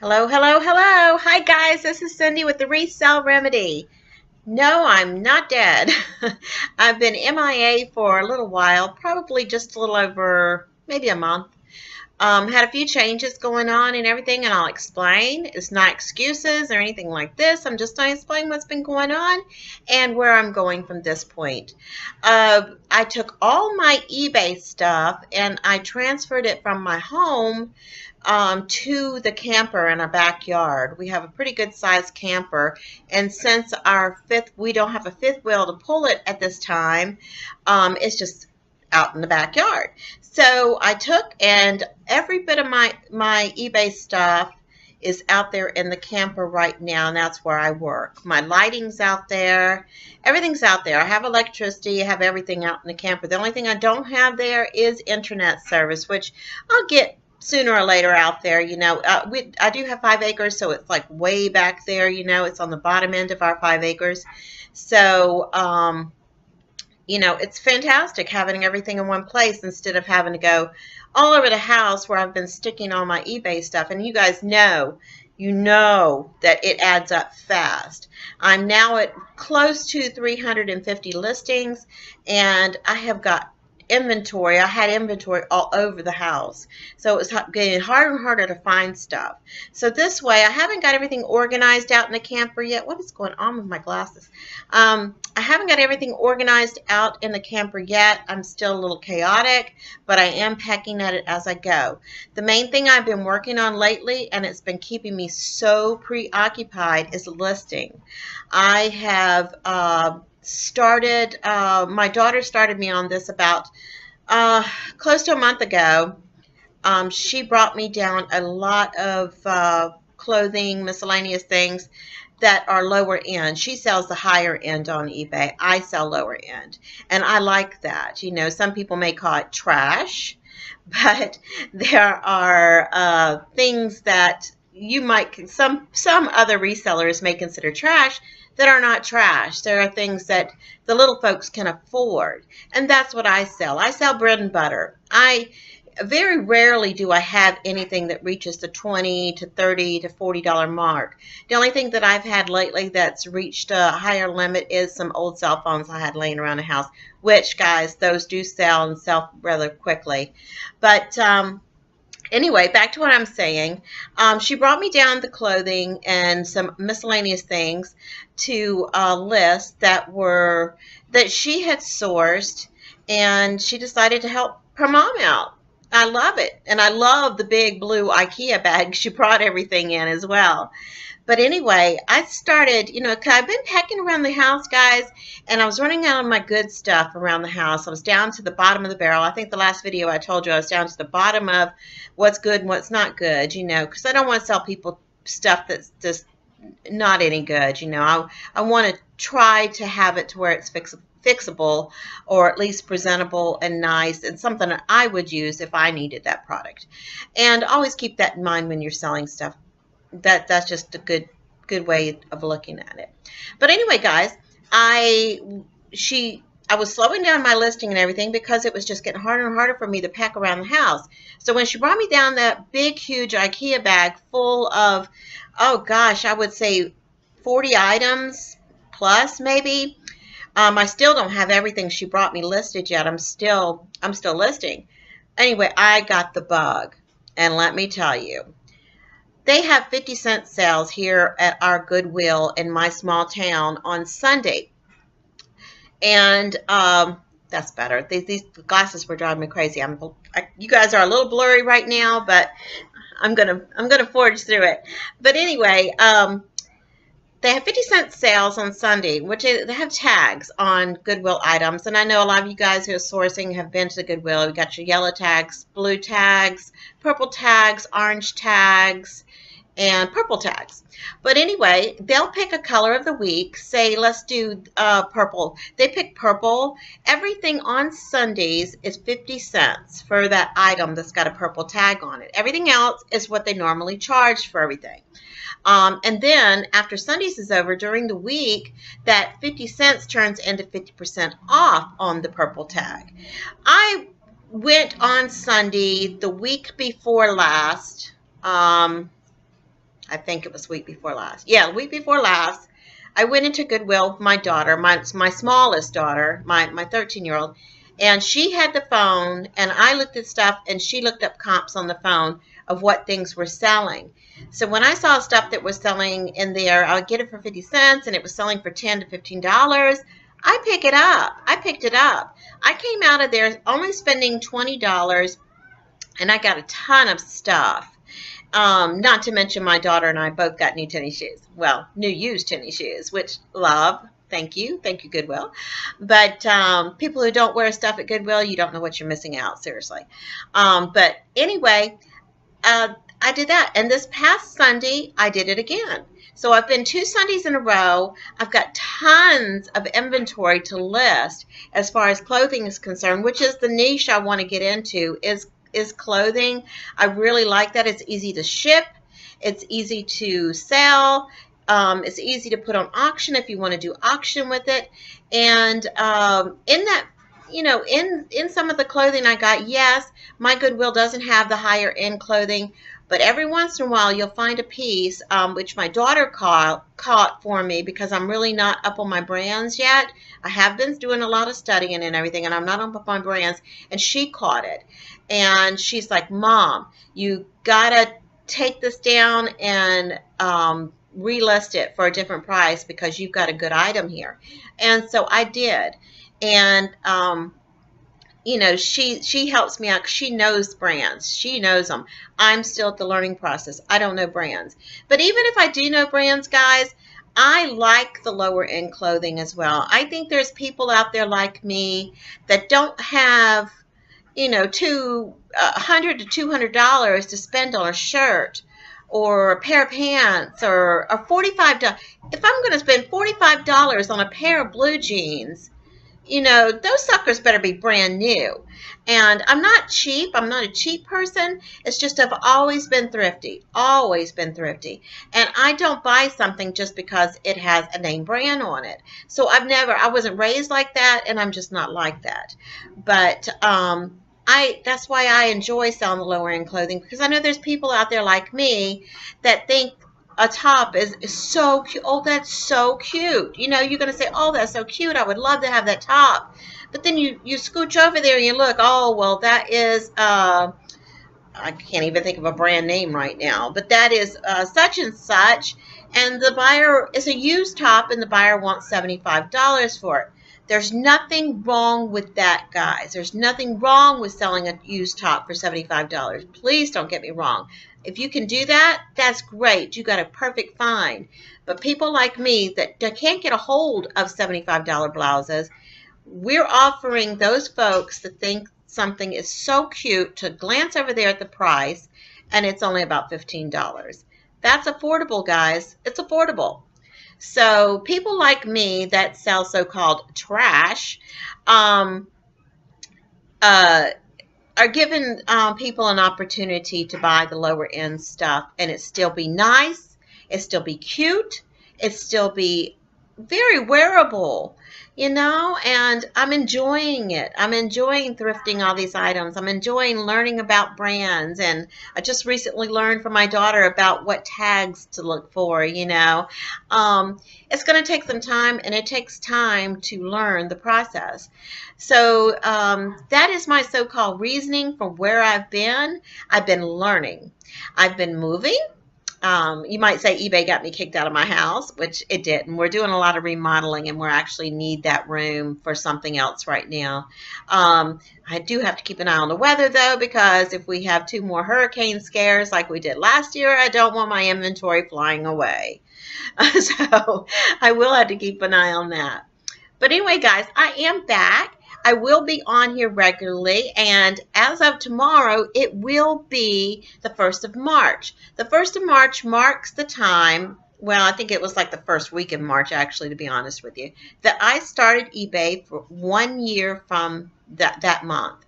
Hello, hello, hello. Hi, guys. This is Cindy with the Resell Remedy. No, I'm not dead. I've been MIA for a little while, probably just a little over maybe a month. Had a few changes going on and everything, and I'll explain. It's not excuses or anything like this. I'm just going to explain what's been going on and where I'm going from this point. I took all my eBay stuff and I transferred it from my home to the camper in our backyard. We have a pretty good sized camper, and since we don't have a fifth wheel to pull it at this time, it's just out in the backyard. So I took, and every bit of my eBay stuff is out there in the camper right now, and that's where I work. My lighting's out there. Everything's out there. I have electricity. I have everything out in the camper. The only thing I don't have there is internet service, which I'll get sooner or later out there. I do have 5 acres, so it's like way back there. It's on the bottom end of our 5 acres. So, it's fantastic having everything in one place instead of having to go all over the house where I've been sticking all my eBay stuff. And you guys know, that it adds up fast. I'm now at close to 350 listings, and I have got inventory. I had inventory all over the house, so it was getting harder and harder to find stuff. So this way, I haven't got everything organized out in the camper yet. What is going on with my glasses? I haven't got everything organized out in the camper yet. I'm still a little chaotic, but I am pecking at it as I go. The main thing I've been working on lately, and it's been keeping me so preoccupied, is listing. I have my daughter started me on this about close to a month ago. She brought me down a lot of clothing, miscellaneous things that are lower end. She sells the higher end on eBay. I sell lower end, and I like that. Some people may call it trash, but there are things that some other resellers may consider trash that are not trash. There are things that the little folks can afford, and that's what I sell. I sell bread and butter. Very rarely do I have anything that reaches the $20 to $30 to $40 mark. The only thing that I've had lately that's reached a higher limit is some old cell phones I had laying around the house, which, guys, those do sell and sell rather quickly. But anyway, back to what I'm saying. She brought me down the clothing and some miscellaneous things to a list that she had sourced, and she decided to help her mom out. I love it, and I love the big blue IKEA bag she brought everything in as well. But anyway, I started, because I've been pecking around the house, guys, and I was running out of my good stuff around the house. I was down to the bottom of the barrel. I think the last video I told you I was down to the bottom of what's good and what's not good, because I don't want to sell people stuff that's just not any good. I want to try to have it to where it's fixable, or at least presentable and nice, and something that I would use if I needed that product. And always keep that in mind when you're selling stuff. That's just a good way of looking at it. But anyway, guys, I was slowing down my listing and everything because it was just getting harder and harder for me to pack around the house. So when she brought me down that big, huge IKEA bag full of, oh gosh, I would say 40 items plus maybe. I still don't have everything she brought me listed yet. I'm still listing. Anyway, I got the bug, and let me tell you, they have 50-cent sales here at our Goodwill in my small town on Sunday. And that's better. These glasses were driving me crazy. You guys are a little blurry right now, but I'm gonna forge through it. But anyway, they have 50-cent sales on Sunday, which they have tags on Goodwill items. And I know a lot of you guys who are sourcing have been to the Goodwill. You got your yellow tags, blue tags, purple tags, orange tags, and purple tags. But anyway, they'll pick a color of the week. Say, let's do purple. They pick purple. Everything on Sundays is 50 cents for that item that's got a purple tag on it. Everything else is what they normally charge for everything. And then after Sundays is over, during the week, that 50 cents turns into 50% off on the purple tag. I went on Sunday the week before last, I think it was week before last. Yeah, week before last, I went into Goodwill with my daughter, my smallest daughter, my 13-year-old, and she had the phone, and I looked at stuff, and she looked up comps on the phone of what things were selling. So when I saw stuff that was selling in there, I would get it for 50 cents, and it was selling for $10 to $15. I pick it up. I picked it up. I came out of there only spending $20, and I got a ton of stuff. Not to mention my daughter and I both got new tennis shoes. Well, new used tennis shoes, which love. Thank you. Thank you, Goodwill. But people who don't wear stuff at Goodwill, you don't know what you're missing out, seriously. But anyway, I did that. And this past Sunday, I did it again. So I've been 2 Sundays in a row. I've got tons of inventory to list as far as clothing is concerned, which is the niche I want to get into, is clothing. I really like that. It's easy to ship. It's easy to sell. It's easy to put on auction if you want to do auction with it. And in that, in some of the clothing I got, yes, my Goodwill doesn't have the higher end clothing, but every once in a while you'll find a piece which my daughter caught for me because I'm really not up on my brands yet. I have been doing a lot of studying and everything, and I'm not up on my brands, and she caught it. And she's like, Mom, you gotta take this down and relist it for a different price because you've got a good item here. And so I did. And she helps me out. She knows brands. She knows them. I'm still at the learning process. I don't know brands. But even if I do know brands, guys, I like the lower end clothing as well. I think there's people out there like me that don't have, $100 to $200 to spend on a shirt or a pair of pants or $45. If I'm going to spend $45 on a pair of blue jeans, those suckers better be brand new. And I'm not cheap. I'm not a cheap person. It's just I've always been thrifty. Always been thrifty. And I don't buy something just because it has a name brand on it. So I wasn't raised like that, and I'm just not like that. But that's why I enjoy selling the lower end clothing, because I know there's people out there like me that think a top is so cute. Oh, that's so cute. You're going to say, oh, that's so cute. I would love to have that top. But then you scooch over there and you look, oh, well, that is, I can't even think of a brand name right now, but that is such and such. And the buyer is a used top, and the buyer wants $75 for it. There's nothing wrong with that, guys. There's nothing wrong with selling a used top for $75. Please don't get me wrong. If you can do that, that's great. You got a perfect find. But people like me that can't get a hold of $75 blouses, we're offering those folks that think something is so cute to glance over there at the price, and it's only about $15. That's affordable, guys. It's affordable. So people like me that sell so-called trash are giving people an opportunity to buy the lower end stuff, and it still be nice, it still be cute, it still be very wearable, and I'm enjoying it. I'm enjoying thrifting all these items. I'm enjoying learning about brands, and I just recently learned from my daughter about what tags to look for, It's going to take some time, and it takes time to learn the process. So that is my so-called reasoning for where I've been. I've been learning. I've been moving. You might say eBay got me kicked out of my house, which it didn't. We're doing a lot of remodeling, and we actually need that room for something else right now. I do have to keep an eye on the weather, though, because if we have 2 more hurricane scares like we did last year, I don't want my inventory flying away. So I will have to keep an eye on that. But anyway, guys, I am back. I will be on here regularly, and as of tomorrow, it will be the 1st of March. The 1st of March marks the time, well, I think it was like the first week in March, actually, to be honest with you, that I started eBay for 1 year from that month.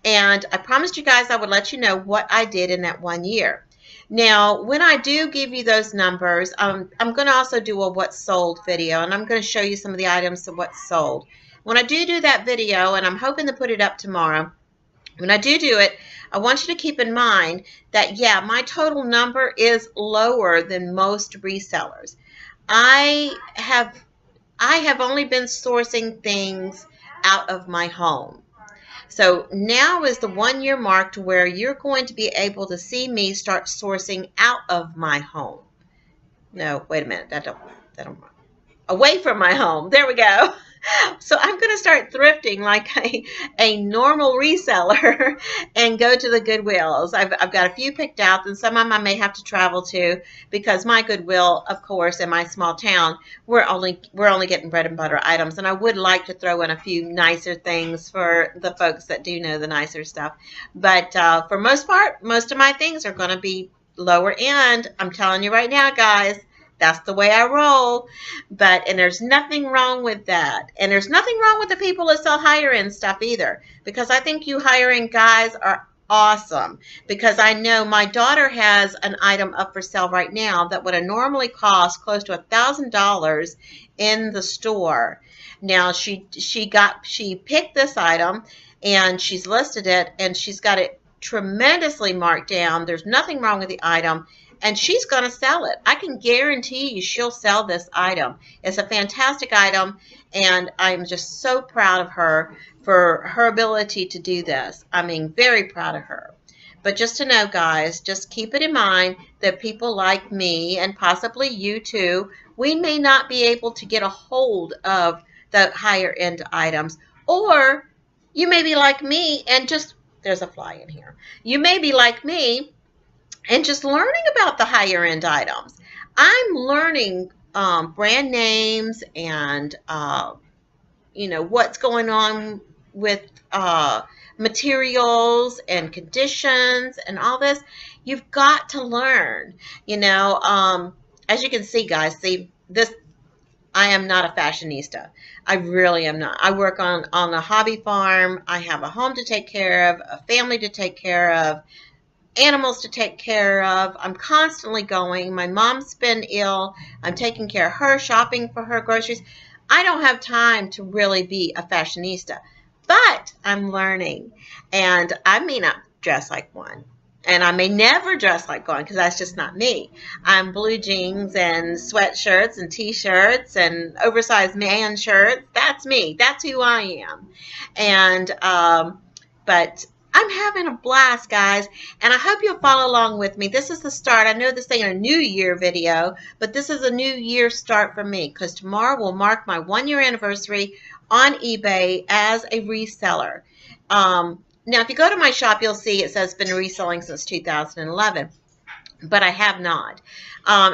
And I promised you guys I would let you know what I did in that 1 year. Now, when I do give you those numbers, I'm going to also do a what's sold video, and I'm going to show you some of the items of what's sold. When I do that video, and I'm hoping to put it up tomorrow, when I do it, I want you to keep in mind that, yeah, my total number is lower than most resellers. I have only been sourcing things out of my home. So now is the 1 year mark to where you're going to be able to see me start sourcing out of my home. No, wait a minute. That don't away from my home. There we go. So I'm going to start thrifting like a normal reseller and go to the Goodwills. I've got a few picked out, and some of them I may have to travel to because my Goodwill, of course, in my small town, we're only getting bread and butter items, and I would like to throw in a few nicer things for the folks that do know the nicer stuff. But for most part, most of my things are going to be lower end. I'm telling you right now, guys. That's the way I roll. And there's nothing wrong with that. And there's nothing wrong with the people that sell higher end stuff either. Because I think you higher end guys are awesome. Because I know my daughter has an item up for sale right now that would have normally cost close to $1,000 in the store. Now she picked this item and she's listed it and she's got it tremendously marked down. There's nothing wrong with the item. And she's going to sell it. I can guarantee you she'll sell this item. It's a fantastic item, and I'm just so proud of her for her ability to do this. I mean, very proud of her. But just to know, guys, just keep it in mind that people like me, and possibly you too, we may not be able to get a hold of the higher end items. Or you may be like me and just, there's a fly in here. You may be like me and just learning about the higher end items. I'm learning brand names and, what's going on with materials and conditions and all this. You've got to learn, as you can see, guys, I am not a fashionista. I really am not. I work on a hobby farm. I have a home to take care of, a family to take care of, animals to take care of. I'm constantly going. My mom's been ill. I'm taking care of her, shopping for her, groceries. I don't have time to really be a fashionista, but I'm learning. And I may not dress like one. And I may never dress like one because that's just not me. I'm blue jeans and sweatshirts and T-shirts and oversized man shirts. That's me. That's who I am. And, but I'm having a blast, guys, and I hope you'll follow along with me. This is the start. I know this ain't a New Year video, but this is a New Year start for me because tomorrow will mark my 1-year anniversary on eBay as a reseller. Now, if you go to my shop, you'll see it says been reselling since 2011. But I have not.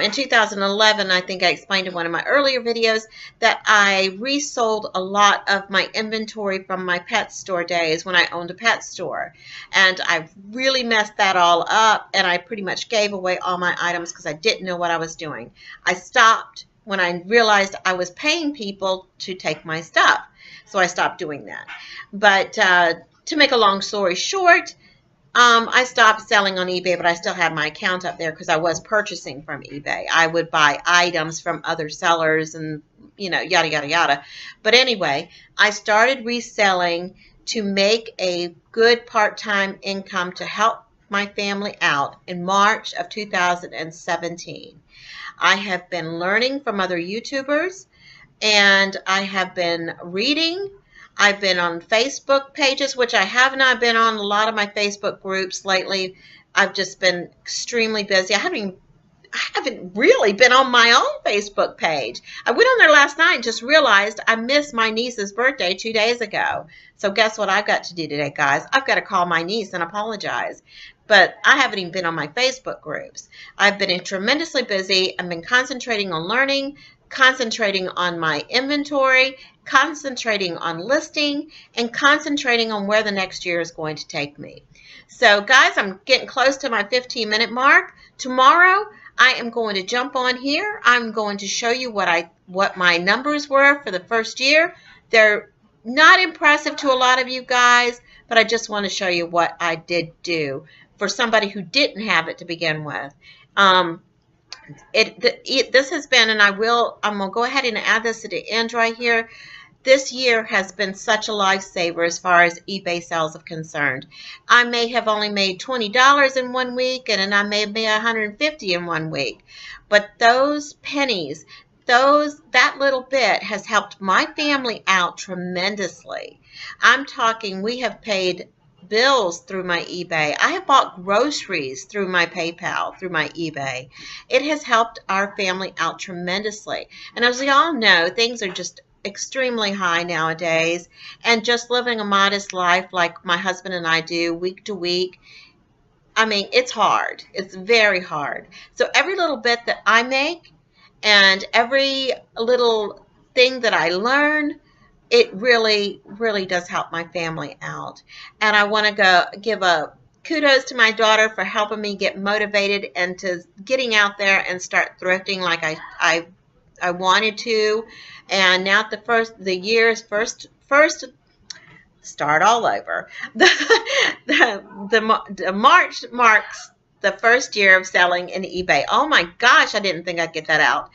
In 2011, I think I explained in one of my earlier videos that I resold a lot of my inventory from my pet store days when I owned a pet store. And I really messed that all up, and I pretty much gave away all my items because I didn't know what I was doing. I stopped when I realized I was paying people to take my stuff. So I stopped doing that. But to make a long story short, I stopped selling on eBay, but I still have my account up there because I was purchasing from eBay. I would buy items from other sellers and, yada, yada, yada. But anyway, I started reselling to make a good part-time income to help my family out in March of 2017. I have been learning from other YouTubers, and I have been reading. I've been on Facebook pages, which I have not been on a lot of my Facebook groups lately. I've just been extremely busy. I haven't really been on my own Facebook page. I went on there last night and just realized I missed my niece's birthday 2 days ago. So guess what I've got to do today, guys? I've got to call my niece and apologize. But I haven't even been on my Facebook groups. I've been tremendously busy. I've been concentrating on learning, concentrating on my inventory, concentrating on listing, and concentrating on where the next year is going to take me. So guys, I'm getting close to my 15-minute mark. Tomorrow, I am going to jump on here. I'm going to show you what my numbers were for the first year. They're not impressive to a lot of you guys, but I just want to show you what I did do for somebody who didn't have it to begin with. This has been, and I'm going to go ahead and add this to the end right here. this year has been such a lifesaver as far as eBay sales are concerned. I may have only made $20 in 1 week, and then I may have made $150 in 1 week. But those pennies, that little bit has helped my family out tremendously. I'm talking, we have paid bills through my eBay. I have bought groceries through my PayPal, through my eBay. It has helped our family out tremendously. And as we all know, things are just extremely high nowadays, and just living a modest life like my husband and I do week to week, I mean, it's hard. It's very hard. So every little bit that I make and every little thing that I learn, it really, really does help my family out. And I want to give a kudos to my daughter for helping me get motivated and to getting out there and start thrifting like I wanted to. And now the year's first start all over. The March marks the first year of selling in eBay. Oh my gosh, I didn't think I'd get that out.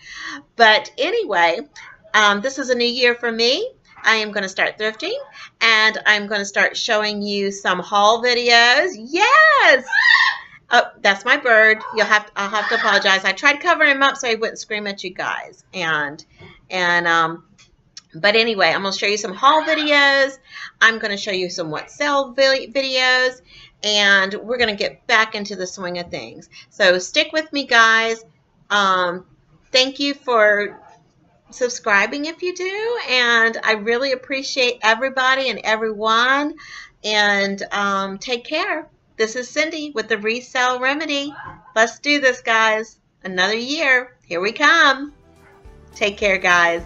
But anyway, this is a new year for me. I am going to start thrifting, and I'm going to start showing you some haul videos. Yes! Oh, that's my bird. I'll have to apologize. I tried covering him up so he wouldn't scream at you guys. But anyway, I'm going to show you some haul videos. I'm going to show you some what sell videos, and we're going to get back into the swing of things. So stick with me, guys. Thank you for subscribing if you do, and I really appreciate everybody and everyone. And take care. This is Cindy with the Resale Remedy. Let's do this, guys. Another year. Here we come. Take care, guys.